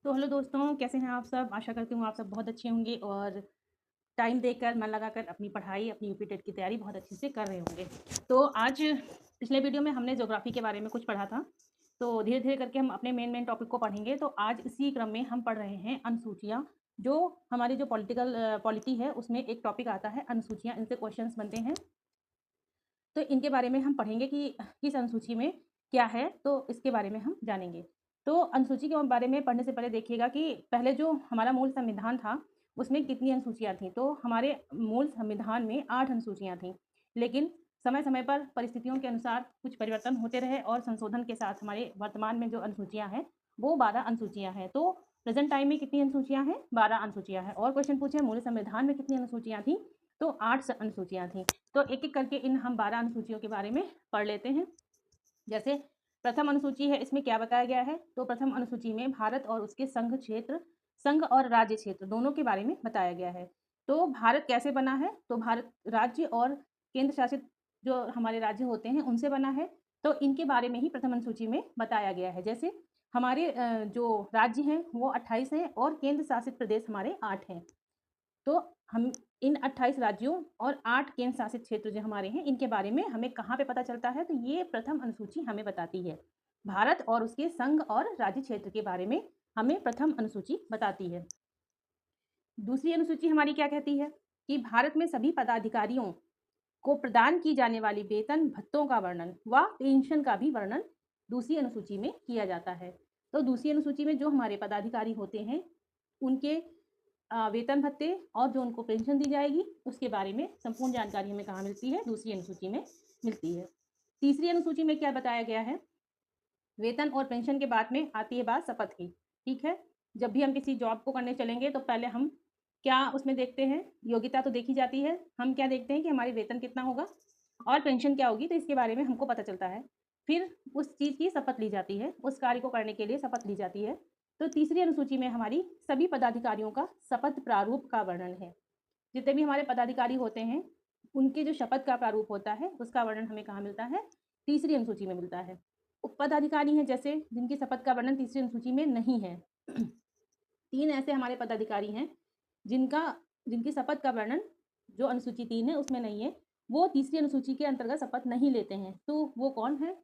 तो हेलो दोस्तों, कैसे हैं आप सब? आशा करती हूँ आप सब बहुत अच्छे होंगे और टाइम देकर, मन लगाकर अपनी पढ़ाई, अपनी यूपी टेट की तैयारी बहुत अच्छे से कर रहे होंगे। तो आज पिछले वीडियो में हमने ज्योग्राफी के बारे में कुछ पढ़ा था, तो धीरे-धीरे करके हम अपने मेन टॉपिक को पढ़ेंगे। तो आज इसी क्रम में हम पढ़ रहे हैं अनुसूचियाँ, जो हमारी जो पॉलिटी है, उसमें एक टॉपिक आता है अनुसूचियाँ, इनसे क्वेश्चंस बनते हैं। तो इनके बारे में हम पढ़ेंगे कि किस अनुसूची में क्या है, तो इसके बारे में हम जानेंगे। तो अनुसूची के बारे में पढ़ने से पहले देखिएगा कि पहले जो हमारा मूल संविधान था, उसमें कितनी अनुसूचियाँ थीं। तो हमारे मूल संविधान में 8 अनुसूचियाँ थीं, लेकिन समय-समय पर परिस्थितियों के अनुसार कुछ परिवर्तन होते रहे और संशोधन के साथ हमारे वर्तमान में जो अनुसूचियाँ हैं, वो 12 अनुसूचियाँ हैं। तो प्रेज़ेंट टाइम में कितनी अनुसूचियाँ हैं? 12 अनुसूचियाँ हैं। और क्वेश्चन पूछे मूल संविधान में कितनी अनुसूचियाँ थीं? तो 8 अनुसूचियाँ थीं। तो एक-एक करके इन हम 12 अनुसूचियों के बारे में पढ़ लेते हैं। जैसे प्रथम अनुसूची है, इसमें क्या बताया गया है? तो प्रथम अनुसूची में भारत और उसके संघ और राज्य क्षेत्र दोनों के बारे में बताया गया है। तो भारत कैसे बना है? तो भारत राज्य और केंद्र शासित जो हमारे राज्य होते हैं, उनसे बना है। तो इनके बारे में ही प्रथम अनुसूची में बताया गया है। जैसे हमारे जो राज्य हैं, वो 28 हैं और केंद्र शासित प्रदेश हमारे 8 हैं। तो हम इन 28 राज्यों और 8 केंद्र शासित क्षेत्र जो हमारे हैं, इनके बारे में हमें कहाँ पे पता चलता है? तो ये प्रथम अनुसूची हमें बताती है। भारत और उसके संघ और राज्य क्षेत्र के बारे में हमें प्रथम अनुसूची बताती है। दूसरी अनुसूची हमारी क्या कहती है? कि भारत में सभी पदाधिकारियों को प्रदान की जाने वाली वेतन भत्तों का वर्णन व पेंशन का भी वर्णन दूसरी अनुसूची में किया जाता है। तो दूसरी अनुसूची में जो हमारे पदाधिकारी होते हैं, उनके वेतन भत्ते और जो उनको पेंशन दी जाएगी, उसके बारे में संपूर्ण जानकारी हमें कहाँ मिलती है? दूसरी अनुसूची में मिलती है। तीसरी अनुसूची में क्या बताया गया है? वेतन और पेंशन के बाद में आती है बात शपथ की, ठीक है? जब भी हम किसी जॉब को करने चलेंगे, तो पहले हम क्या उसमें देखते हैं? योग्यता तो देखी जाती है। हम क्या देखते हैं कि हमारी वेतन कितना होगा और पेंशन क्या होगी, तो इसके बारे में हमको पता चलता है। फिर उस चीज़ की शपथ ली जाती है, उस कार्य को करने के लिए शपथ ली जाती है। तो तीसरी अनुसूची में हमारी सभी पदाधिकारियों का शपथ प्रारूप का वर्णन है। जितने भी हमारे पदाधिकारी होते हैं, उनके जो शपथ का प्रारूप होता है, उसका वर्णन हमें कहाँ मिलता है? तीसरी अनुसूची में मिलता है। उपपदाधिकारी हैं जैसे, जिनकी शपथ का वर्णन तीसरी अनुसूची में नहीं है। 3 ऐसे हमारे पदाधिकारी हैं, जिनकी शपथ का वर्णन जो अनुसूची 3 है, उसमें नहीं है। वो तीसरी अनुसूची के अंतर्गत शपथ नहीं लेते हैं। तो वो कौन है?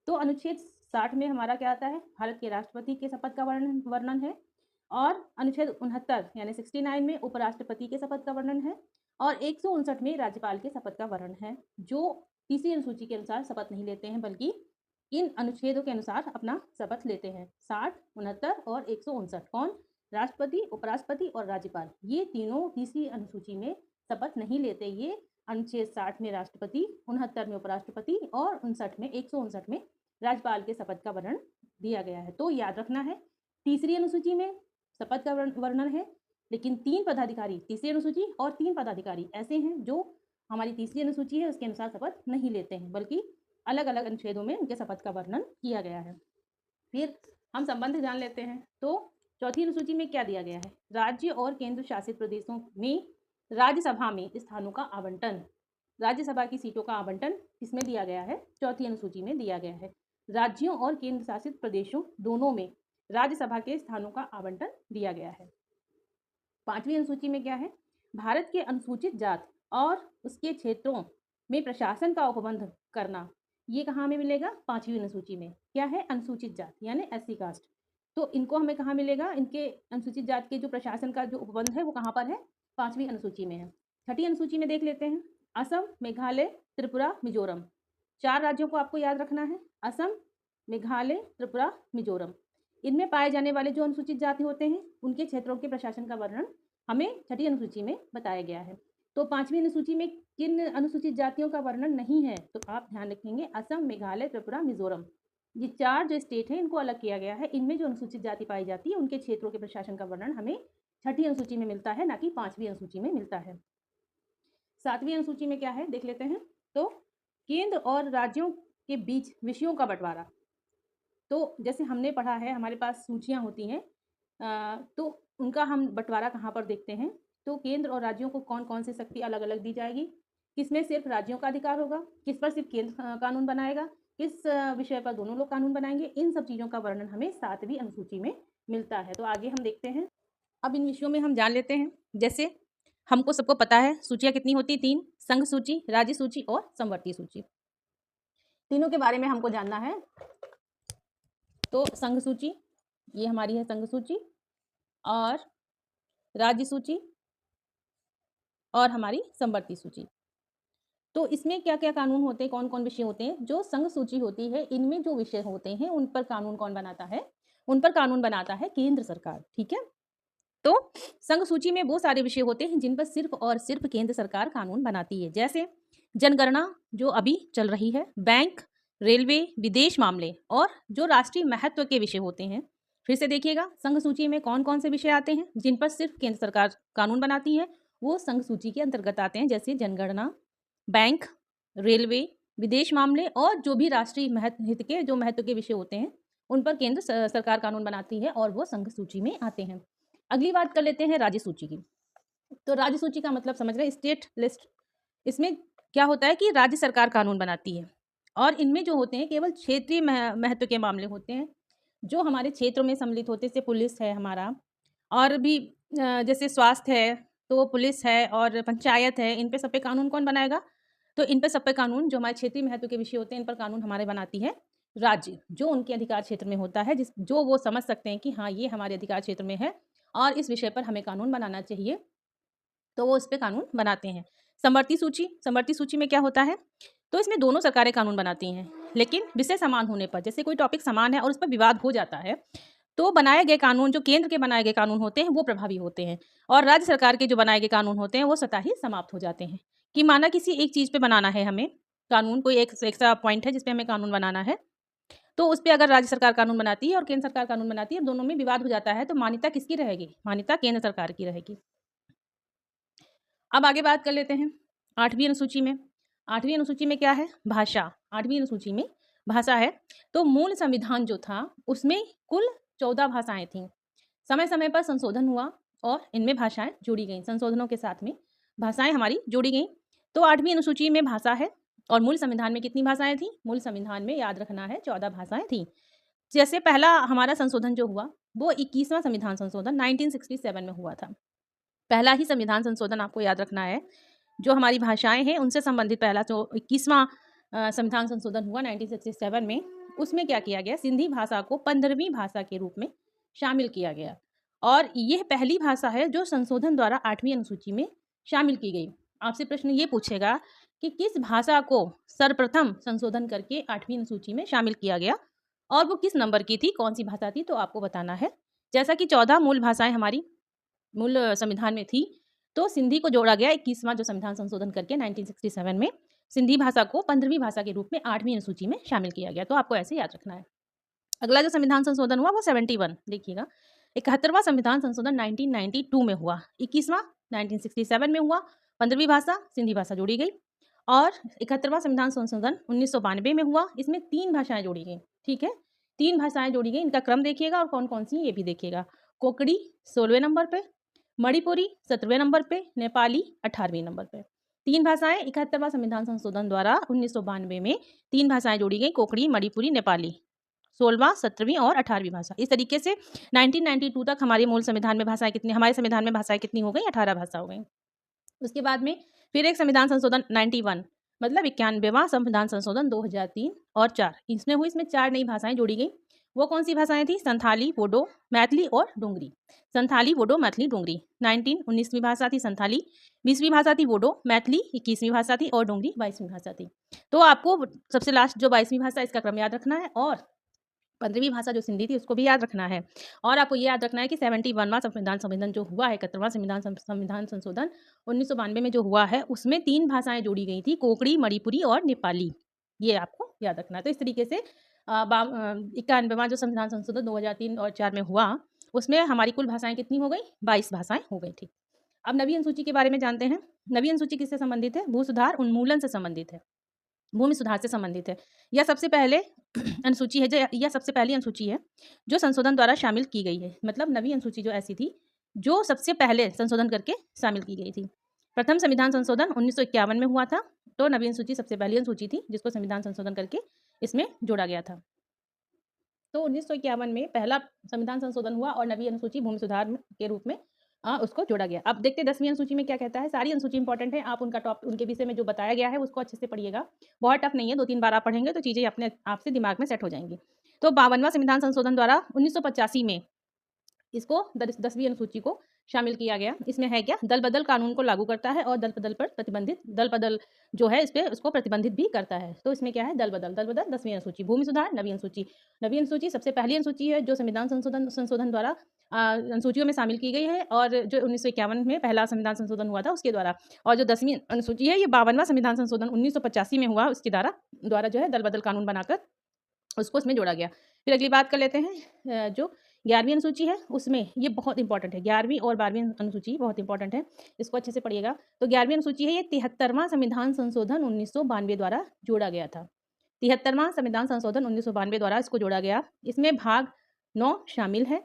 तो अनुच्छेद 60 में हमारा क्या आता है? भारत के राष्ट्रपति के शपथ का वर्णन है और अनुच्छेद 69 यानी 69 में उपराष्ट्रपति के शपथ का वर्णन है और 159 में राज्यपाल के शपथ का वर्णन है, जो तीसरी अनुसूची के अनुसार शपथ नहीं लेते हैं, बल्कि इन अनुच्छेदों के अनुसार अपना शपथ लेते हैं। 60, 69 और 159 कौन? राष्ट्रपति, उपराष्ट्रपति और राज्यपाल। ये तीनों तीसरी अनुसूची में शपथ नहीं लेते। ये अनुच्छेद 60 में राष्ट्रपति, 69 में उपराष्ट्रपति और 59 में 159 में राज्यपाल के शपथ का वर्णन दिया गया है। तो याद रखना है, तीसरी अनुसूची में शपथ का वर्णन है, लेकिन 3 पदाधिकारी तीसरी अनुसूची और 3 पदाधिकारी ऐसे हैं जो हमारी तीसरी अनुसूची है, उसके अनुसार शपथ नहीं लेते हैं, बल्कि अलग-अलग अनुच्छेदों में उनके शपथ का वर्णन किया गया है। फिर हम संबंध जान लेते हैं। तो चौथी अनुसूची में क्या दिया गया है? राज्य और केंद्र शासित प्रदेशों में राज्यसभा में स्थानों का आवंटन, राज्यसभा की सीटों का आवंटन किसमें दिया गया है? चौथी अनुसूची में दिया गया है। राज्यों और केंद्र शासित प्रदेशों दोनों में राज्यसभा के स्थानों का आवंटन दिया गया है। 5वीं अनुसूची में क्या है? भारत के अनुसूचित जात और उसके क्षेत्रों में प्रशासन का उपबंध करना। ये कहाँ में मिलेगा? 5वीं अनुसूची में। क्या है? अनुसूचित जात यानी एससी कास्ट। तो इनको हमें कहाँ मिलेगा? इनके अनुसूचित जात के जो प्रशासन का जो उपबंध है, वो कहाँ पर है? 5वीं अनुसूची में है। छठी अनुसूची में देख लेते हैं। असम, मेघालय, त्रिपुरा, मिजोरम। 4 राज्यों को आपको याद रखना है। असम, मेघालय, त्रिपुरा, मिजोरम। इनमें पाए जाने वाले जो अनुसूचित जाति होते हैं, उनके क्षेत्रों के प्रशासन का वर्णन हमें छठी अनुसूची में बताया गया है। तो 5वीं अनुसूची में किन अनुसूचित जातियों का वर्णन नहीं है? तो आप ध्यान रखेंगे, असम, मेघालय, त्रिपुरा, मिजोरम। ये 4 जो स्टेट हैं, इनको अलग किया गया है। इनमें जो अनुसूचित जाति पाई जाती है, उनके क्षेत्रों के प्रशासन का वर्णन हमें छठी अनुसूची में मिलता है, ना कि 5वीं अनुसूची में मिलता है। 7वीं अनुसूची में क्या है? देख लेते हैं। तो केंद्र और राज्यों के बीच विषयों का बंटवारा। तो जैसे हमने पढ़ा है, हमारे पास सूचियाँ होती हैं, तो उनका हम बंटवारा कहाँ पर देखते हैं? तो केंद्र और राज्यों को कौन-कौन सी शक्ति अलग-अलग दी जाएगी, किसमें सिर्फ राज्यों का अधिकार होगा, किस पर सिर्फ केंद्र कानून बनाएगा, किस विषय पर दोनों लोग कानून बनाएंगे। इन सब चीज़ों का वर्णन हमें 7वीं अनुसूची में मिलता है। तो आगे हम देखते हैं। अब इन विषयों में हम जान लेते हैं। जैसे हमको सबको पता है सूचियाँ कितनी होती हैं, 3, संघ सूची, राज्य सूची और समवर्ती सूची। तीनों के बारे में हमको जानना है। तो संघ सूची, ये हमारी है संघ सूची, और राज्य सूची और हमारी समवर्ती सूची। तो इसमें क्या क्या कानून होते हैं, कौन कौन विषय होते हैं? जो संघ सूची होती है, इनमें जो विषय होते हैं उन पर कानून कौन बनाता है? उन पर कानून बनाता है केंद्र सरकार। ठीक है, तो संघ सूची में वो सारे विषय होते हैं जिन पर सिर्फ और सिर्फ केंद्र सरकार कानून बनाती है। जैसे जनगणना जो अभी चल रही है, बैंक, रेलवे, विदेश मामले और जो राष्ट्रीय महत्व के विषय होते हैं। फिर से देखिएगा संघ सूची में कौन कौन से विषय आते हैं जिन पर सिर्फ केंद्र सरकार कानून बनाती है, वो संघ सूची के अंतर्गत आते हैं। जैसे जनगणना, बैंक, रेलवे, विदेश मामले और जो भी राष्ट्रीय हित के जो महत्व के विषय होते हैं उन पर केंद्र सरकार कानून बनाती है और वो संघ सूची में आते हैं। अगली बात कर लेते हैं राज्य सूची की। तो राज्य सूची का मतलब समझ रहे, स्टेट लिस्ट। इसमें क्या होता है कि राज्य सरकार कानून बनाती है और इनमें जो होते हैं केवल क्षेत्रीय महत्व के मामले होते हैं जो हमारे क्षेत्रों में सम्मिलित होते हैं। जैसे पुलिस है हमारा, और भी जैसे स्वास्थ्य है तो पुलिस है, और पंचायत है। इन पे सब पे कानून कौन बनाएगा? तो इन पे सब पे कानून जो हमारे क्षेत्रीय महत्व के विषय होते हैं इन पर कानून हमारे बनाती है राज्य, जो उनके अधिकार क्षेत्र में होता है, जो वो समझ सकते हैं कि हाँ ये हमारे अधिकार क्षेत्र में है और इस विषय पर हमें कानून बनाना चाहिए, तो वो इस पे कानून बनाते हैं। समवर्ती सूची, समवर्ती सूची में क्या होता है? तो इसमें दोनों सरकारें कानून बनाती हैं, लेकिन विषय समान होने पर, जैसे कोई टॉपिक समान है और उस पर विवाद हो जाता है, तो बनाए गए कानून, जो केंद्र के बनाए गए कानून होते हैं वो प्रभावी होते हैं और राज्य सरकार के जो बनाए गए कानून होते हैं वो स्वतः ही समाप्त हो जाते हैं। कि माना किसी एक चीज़ पे बनाना है हमें कानून, कोई एक ऐसा पॉइंट है जिस पे हमें कानून बनाना है, तो उस पर अगर राज्य सरकार कानून बनाती है और केंद्र सरकार कानून बनाती है, दोनों में विवाद हो जाता है, तो मान्यता किसकी रहेगी? मान्यता केंद्र सरकार की रहेगी। अब आगे बात कर लेते हैं 8वीं अनुसूची में। 8वीं अनुसूची में क्या है? भाषा। 8वीं अनुसूची में भाषा है। तो मूल संविधान जो था उसमें कुल 14 भाषाएं थीं। समय समय पर संशोधन हुआ और इनमें भाषाएं जोड़ी गईं। संशोधनों के साथ में भाषाएं हमारी जोड़ी गईं। तो 8वीं अनुसूची में भाषा है और मूल संविधान में कितनी भाषाएं थीं? मूल संविधान में याद रखना है 14 भाषाएं थीं। जैसे पहला हमारा संशोधन जो हुआ वो 21वां संविधान संशोधन 1967 में हुआ था। पहला ही संविधान संशोधन आपको याद रखना है। जो हमारी भाषाएं हैं उनसे संबंधित पहला जो 21वां संविधान संशोधन हुआ 1967 में, उसमें क्या किया गया? सिंधी भाषा को 15वीं भाषा के रूप में शामिल किया गया और यह पहली भाषा है जो संशोधन द्वारा 8वीं अनुसूची में शामिल की गई। आपसे प्रश्न ये पूछेगा कि किस भाषा को सर्वप्रथम संशोधन करके 8वीं अनुसूची में शामिल किया गया और वो किस नंबर की थी, कौन सी भाषा थी? तो आपको बताना है। जैसा कि 14 मूल भाषाएं हमारी मूल संविधान में थी, तो सिंधी को जोड़ा गया 21वां जो संविधान संशोधन करके 1967 में सिंधी भाषा को 15वीं भाषा के रूप में 8वीं अनुसूची में शामिल किया गया। तो आपको ऐसे याद रखना है। अगला जो संविधान संशोधन हुआ वो 71, देखिएगा 71वां संविधान संशोधन 1992 में हुआ, 21वां 1967 में हुआ, 15वीं भाषा सिंधी भाषा जोड़ी गई और 71वां संविधान संशोधन 1992 में हुआ। इसमें 3 भाषाएं जोड़ी गई। ठीक है, 3 भाषाएं जोड़ी गई। इनका क्रम देखिएगा और कौन कौन सी ये भी देखिएगा। कोकड़ी 16वें नंबर पे, मणिपुरी 17वें नंबर पे, नेपाली 18वें नंबर पे। 3 भाषाएं 71वां संविधान संशोधन द्वारा 1992 में 3 भाषाएं जोड़ी गई, कोकड़ी, मणिपुरी, नेपाली। 16वां, 17वीं और 18वीं भाषा। इस तरीके से 1992 तक हमारे मूल संविधान में भाषाएं कितनी, हमारे संविधान में भाषाएं कितनी हो गई? 18 भाषा हो गई। उसके बाद में फिर एक संविधान संशोधन 91 मतलब 91वां संविधान संशोधन 2003 और 4, इसमें हुई। इसमें 4 नई भाषाएं जोड़ी गई। वो कौन सी भाषाएं थी? संथाली, बोडो, मैथिली और डोंगरी। संथाली, बोडो, मैथिली, डोंगरी। 19वीं भाषा थी संथाली, 20वीं भाषा थी बोडो, मैथिली 21वीं भाषा थी और डोंगरी 22वीं भाषा थी। तो आपको सबसे लास्ट जो 22वीं भाषा, इसका क्रम याद रखना है और 15वीं भाषा जो सिंधी थी उसको भी याद रखना है। और आपको ये याद रखना है कि 71वां संविधान संशोधन जो हुआ है, 71वां संविधान संशोधन 1992 में जो हुआ है, उसमें 3 भाषाएं जोड़ी गई थी, कोकड़ी, मणिपुरी और नेपाली। ये आपको याद रखना है। तो इस तरीके से 91वां जो संविधान संशोधन 2003 और 4 में हुआ, उसमें हमारी कुल भाषाएं कितनी हो गई? 22 भाषाएं हो गई। ठीक, अब नवीं अनुसूची के बारे में जानते हैं। नवीं अनुसूची किससे संबंधित है? भू सुधार उन्मूलन से संबंधित है, भूमि सुधार से संबंधित है। यह सबसे पहले अनुसूची है, यह सबसे पहली अनुसूची है जो संशोधन द्वारा शामिल की गई है। मतलब नवीं अनुसूची जो ऐसी थी जो सबसे पहले संशोधन करके शामिल की गई थी। प्रथम संविधान संशोधन 1951 में हुआ था, तो नवीं अनुसूची सबसे पहली अनुसूची थी जिसको संविधान संशोधन करके इसमें जोड़ा गया था। तो 1951 में पहला संविधान संशोधन हुआ और नवीं अनुसूची भूमि सुधार के रूप में उसको जोड़ा गया। अब देखते हैं 10वीं अनुसूची में क्या कहता है। सारी अनुसूची इंपॉर्टेंट है, आप उनके विषय में जो बताया गया है उसको अच्छे से पढ़िएगा। बहुत टफ नहीं है, 2-3 बार आप पढ़ेंगे तो चीज़ें अपने आप से दिमाग में सेट हो जाएँगी। तो 52वां संविधान संशोधन द्वारा 1985 में इसको 10वीं अनुसूची को शामिल किया गया। इसमें है क्या, दल बदल कानून को लागू करता है और दल बदल जो है इस पे उसको प्रतिबंधित भी करता है। तो इसमें क्या है, दल बदल 10वीं अनुसूची, भूमि सुधार नवीं अनुसूची। नवीं अनुसूची सबसे पहली अनुसूची है जो संविधान संशोधन द्वारा अनुसूचियों में शामिल की गई है, और जो 1951 में पहला संविधान संशोधन हुआ था उसके द्वारा। और जो 10वीं अनुसूची है ये 52वां संविधान संशोधन 1985 में हुआ, उसके द्वारा जो है दल बदल कानून बनाकर उसको इसमें जोड़ा गया। फिर अगली बात कर लेते हैं, जो 11वीं अनुसूची है उसमें ये बहुत इंपॉर्टेंट है। 11वीं और 12वीं अनुसूची बहुत इंपॉर्टेंट है, इसको अच्छे से पढ़िएगा। तो 11वीं अनुसूची है ये 73वां संविधान संशोधन 1992 द्वारा जोड़ा गया था। 73वां संविधान संशोधन 1992 द्वारा इसको जोड़ा गया। इसमें भाग 9 शामिल है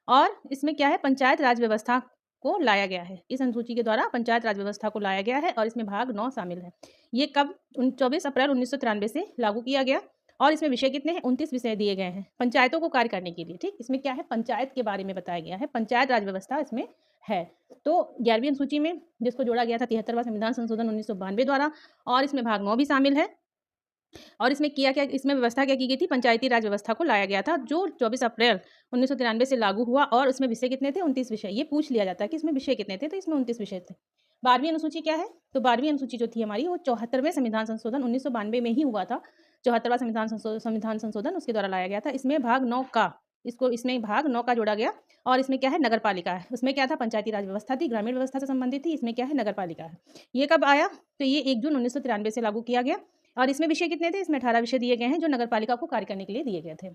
और इसमें क्या है, पंचायत राज व्यवस्था को लाया गया है। इस अनुसूची के द्वारा पंचायत राज व्यवस्था को लाया गया है और इसमें भाग 9 शामिल है। ये कब 24 अप्रैल 1993 से लागू किया गया और इसमें विषय कितने हैं, 29 विषय दिए गए हैं पंचायतों को कार्य करने के लिए। ठीक, इसमें क्या है, पंचायत के बारे में बताया गया है, पंचायत राज व्यवस्था इसमें है। तो 11वीं अनुसूची में जिसको जोड़ा गया था 73वां संविधान संशोधन 1992 द्वारा, और इसमें भाग 9 भी शामिल है। और इसमें किया क्या, इसमें व्यवस्था क्या की गई थी, पंचायती राज व्यवस्था को लाया गया था जो 24 अप्रैल 1993 से लागू हुआ। और उसमें विषय कितने थे, 29 विषय। ये पूछ लिया जाता है कि इसमें विषय कितने थे, तो इसमें 29 विषय थे। 12वीं अनुसूची क्या है, तो 12वीं अनुसूची जो थी हमारी वो 74वें संविधान संशोधन 1992 में ही हुआ था। 74वां संविधान संशोधन उसके द्वारा लाया गया था। इसमें भाग 9 का इसमें भाग 9 का जोड़ा गया। और इसमें क्या है, नगर पालिका है। उसमें क्या था, पंचायती राज व्यवस्था थी, ग्रामीण व्यवस्था से संबंधित थी। इसमें क्या है, नगर पालिका है। ये कब आया, तो ये 1 जून 1993 से लागू किया गया। और इसमें विषय कितने थे, इसमें 18 विषय दिए गए हैं जो नगर पालिका को कार्य करने के लिए दिए गए थे।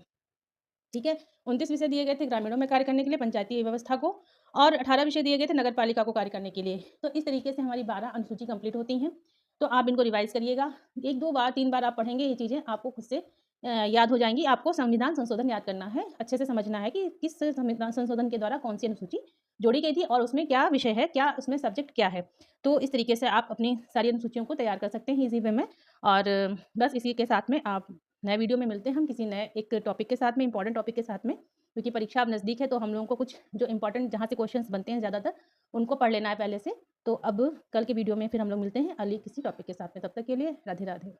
ठीक है, 29 विषय दिए गए थे ग्रामीणों में कार्य करने के लिए, पंचायती व्यवस्था को, और 18 विषय दिए गए थे नगर पालिका को कार्य करने के लिए। तो इस तरीके से हमारी 12 अनुसूची कंप्लीट होती हैं। तो आप इनको रिवाइज करिएगा, 1-2 बार 3 बार आप पढ़ेंगे, ये चीज़ें आपको खुद से याद हो जाएंगी। आपको संविधान संशोधन याद करना है, अच्छे से समझना है कि किस संविधान संशोधन के द्वारा कौन सी अनुसूची जोड़ी गई थी और उसमें क्या विषय है, क्या उसमें सब्जेक्ट क्या है। तो इस तरीके से आप अपनी सारी अनुसूचियों को तैयार कर सकते हैं ईजी वे में। और बस इसी के साथ में आप नए वीडियो में मिलते हैं हम किसी नए एक टॉपिक के साथ में, इंपॉर्टेंट टॉपिक के साथ में, क्योंकि परीक्षा अब नज़दीक है तो हम लोगों को कुछ जो इंपॉर्टेंट जहाँ से क्वेश्चंस बनते हैं ज़्यादातर उनको पढ़ लेना है पहले से। तो अब कल के वीडियो में फिर हम लोग मिलते हैं अगली किसी टॉपिक के साथ में, तब तक के लिए राधे राधे।